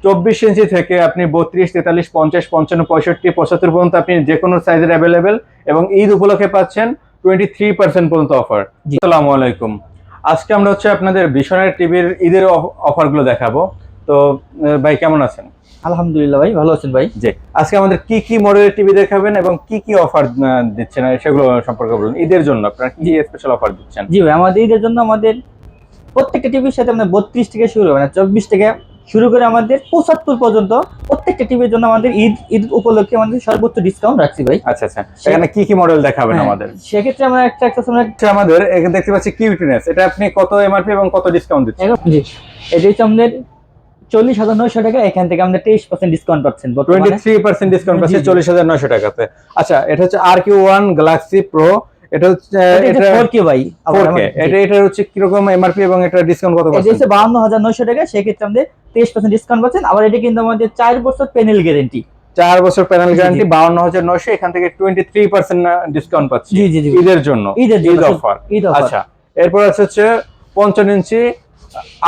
24 ইঞ্চি থেকে আপনি 32, 43, 50, 55, 65, 75 পর্যন্ত আপনি যে কোনো সাইজের অ্যাভেলেবেল, এবং ঈদ উপলক্ষে পাচ্ছেন 23% পর্যন্ত অফার। আসসালামু আলাইকুম। আজকে আমরা আপনাদের ভিশনের টিভির ঈদের অফারগুলো দেখাবো। তো ভাই কেমন আছেন? আলহামদুলিল্লাহ ভাই, ভালো আছেন ভাই? জি, আজকে আমাদের কি কি মডেলের টিভি দেখাবেন এবং কি কি অফার দিচ্ছেন সেগুলো সম্পর্কে বলুন। ঈদের জন্য আপনারা কি স্পেশাল অফার দিচ্ছেন? জি ভাই, আমাদের ঈদের জন্য আমাদের প্রত্যেকটা টিভির সাথে আমরা 32 থেকে শুরু, মানে 24 থেকে শুরু করে আমাদের 75 পর্যন্ত প্রত্যেকটা টিভির জন্য আমাদের ঈদ উপলক্ষে আমাদের সর্বোচ্চ ডিসকাউন্ট রাখছি ভাই। আচ্ছা আচ্ছা, এখানে কি কি মডেল দেখাবেন আমাদের? সেক্ষেত্রে আমরা আমাদের এখানে দেখতে পাচ্ছি কিউটিনেস, এটা আপনি কত এমআরপি এবং কত ডিসকাউন্ট দিচ্ছেন? জি, এটা হচ্ছে আমাদের 40,900 টাকা, এখান থেকে আমরা 23% ডিসকাউন্ট পাচ্ছেন। 23% ডিসকাউন্ট পাচ্ছেন 40,900 টাকাতে। আচ্ছা, এটা হচ্ছে RQ1 গ্যালাক্সি প্রো, এটা হচ্ছে 4K ভাই। 4K, এটা হচ্ছে কি রকম এমআরপি এবং এটা ডিসকাউন্ট কত পাচ্ছেন? এটা হচ্ছে 52,900 টাকা, সেক্ষেত্রে আমাদের 23% ডিসকাউন্ট পাচ্ছেন। আবার এটা কিন্তু আমাদের 4 বছর প্যানেল গ্যারান্টি। 4 বছর প্যানেল গ্যারান্টি, 52,900, এখান থেকে 23% ডিসকাউন্ট পাচ্ছি ঈদের জন্য, ঈদ অফার। আচ্ছা, এরপর হচ্ছে 55 ইঞ্চি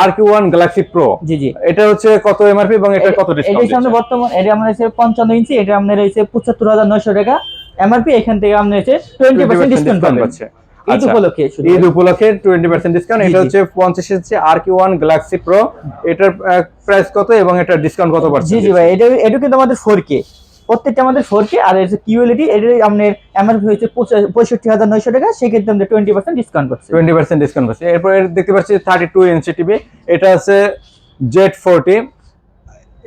RQ1 গ্যালাক্সি প্রো। জি জি, এটা হচ্ছে কত এমআরপি এবং এটা কত ডিসকাউন্ট? এটা আমরা বর্তমান এটা আমরা হচ্ছে 55 ইঞ্চি, এটা আমাদের হচ্ছে 75,900 টাকা এমআরপি, এখান থেকে আমরা হচ্ছে 20% ডিসকাউন্ট পাচ্ছি ঈদ উপলক্ষে। ঈদ উপলক্ষে 20% ডিসকাউন্ট। এটা হচ্ছে 50 ইঞ্চি RQ1 গ্যালাক্সি প্রো, এটার প্রাইস কত এবং এটা ডিসকাউন্ট কত পাচ্ছেন? জি জি ভাই, এটা কিন্তু আমাদের 4K, প্রত্যেকটা আমাদের 4K। আর এর যে কিউএলইডি, এটা আমাদের এমআরপি হচ্ছে 65,900 টাকা, সেক্ষেত্রে আমরা 20% ডিসকাউন্ট পাচ্ছি। 20% ডিসকাউন্ট পাচ্ছি। এরপর দেখতে পাচ্ছি 32 ইঞ্চি টিভি, এটা আছে Z40,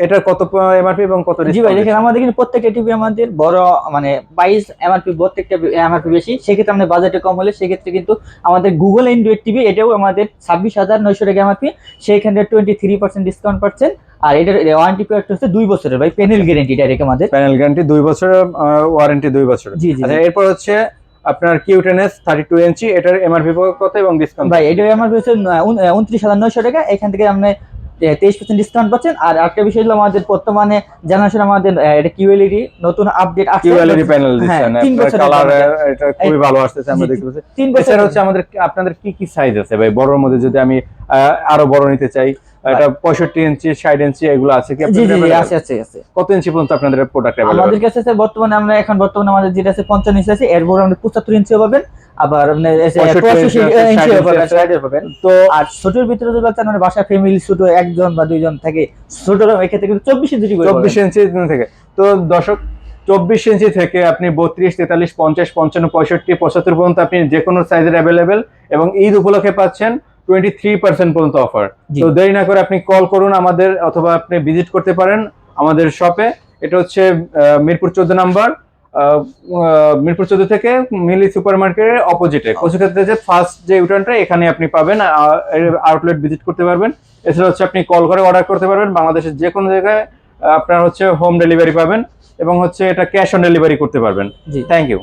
এটা কত এমআরপি এবং কত ডিসকাউন্ট? জি ভাই, দেখেন আমাদের কিন্তু প্রত্যেকটা টিভি আমাদের বড়, মানে 22 এমআরপি, প্রত্যেকটা এমআরপি বেশি, সেক্ষেত্রে আমাদের বাজেটে কম হলে সেক্ষেত্রে কিন্তু আমাদের গুগল অ্যান্ড্রয়েড টিভি, এটাও আমাদের 26,900 টাকা এমআরপি, সেইখানে 23% ডিসকাউন্ট পাচ্ছেন। আর এটার ওয়ারেন্টি পিরিয়ড হচ্ছে 2 বছরের ভাই, প্যানেল গ্যারান্টি ডাইরেক্ট আমাদের। প্যানেল গ্যারান্টি 2 বছর, ওয়ারেন্টি 2 বছর। জি জি। আচ্ছা, এরপর হচ্ছে আপনার কিউটেনএস 32 ইঞ্চি, এটার এমআরপি কত এবং ডিসকাউন্ট? ভাই এটার এমআরপি হচ্ছে 29,900 টাকা, এখান থেকে আমরা 23% ডিসকাউন্ট পাচ্ছেন। আর একটা বিষয় হলো আমাদের বর্তমানে জানাশোনা আমাদের এটা কিউএলইডি নতুন আপডেট আছে, কিউএলইডি প্যানেল দিচ্ছেন, কালার এটা খুবই ভালো আসছে আমরা দেখতে পাচ্ছি। 3 বছর হচ্ছে আমাদের। আপনাদের কি কি সাইজ আছে ভাই? বড়র মধ্যে যদি আমি আরো বড় নিতে চাই, এটা 65 ইঞ্চি, 60 ইঞ্চি এগুলো আছে কি আপনাদের? জি জি, আছে আছে আছে। কত ইঞ্চি পর্যন্ত আপনাদের প্রোডাক্ট अवेलेबल? আমাদের কাছে আছে বর্তমানে আমাদের যেটা আছে 55 ইঞ্চি আছে, এরপর আমরা 75 ইঞ্চি পাবেন, আবার আপনি 85 ইঞ্চি পাবেন। তো আর ছোটর ভিতরে যদি চান, মানে বাসা ফ্যামিলি ছোট, একজন বা দুইজন থাকে, ছোটর এক্ষেত্রে কিন্তু 24 ইঞ্চি করে 24 ইঞ্চি থেকে। তো দর্শক, 24 ইঞ্চি থেকে আপনি 32, 43, 50, 55, 65, 75 পর্যন্ত আপনি যে কোনো সাইজের अवेलेबल, এবং ঈদ উপলক্ষে পাচ্ছেন 23% পর্যন্ত অফার। তো দেরি না করে আপনি কল করুন আমাদের, অথবা আপনি ভিজিট করতে পারেন আমাদের শপে। এটা হচ্ছে মিরপুর 14 নাম্বার, মিরপুর 14 থেকে মিলি সুপারমার্কেটের অপোজিটে কচুক্ষেত্রে যে ফার্স্ট যে ইউটার্নটা, এখানে আপনি পাবেন, আউটলেট ভিজিট করতে পারবেন। এছাড়া হচ্ছে আপনি কল করে অর্ডার করতে পারবেন, বাংলাদেশের যে কোনো জায়গায় আপনার হচ্ছে হোম ডেলিভারি পাবেন, এবং হচ্ছে এটা ক্যাশ অন ডেলিভারি করতে পারবেন। জি, থ্যাংক ইউ।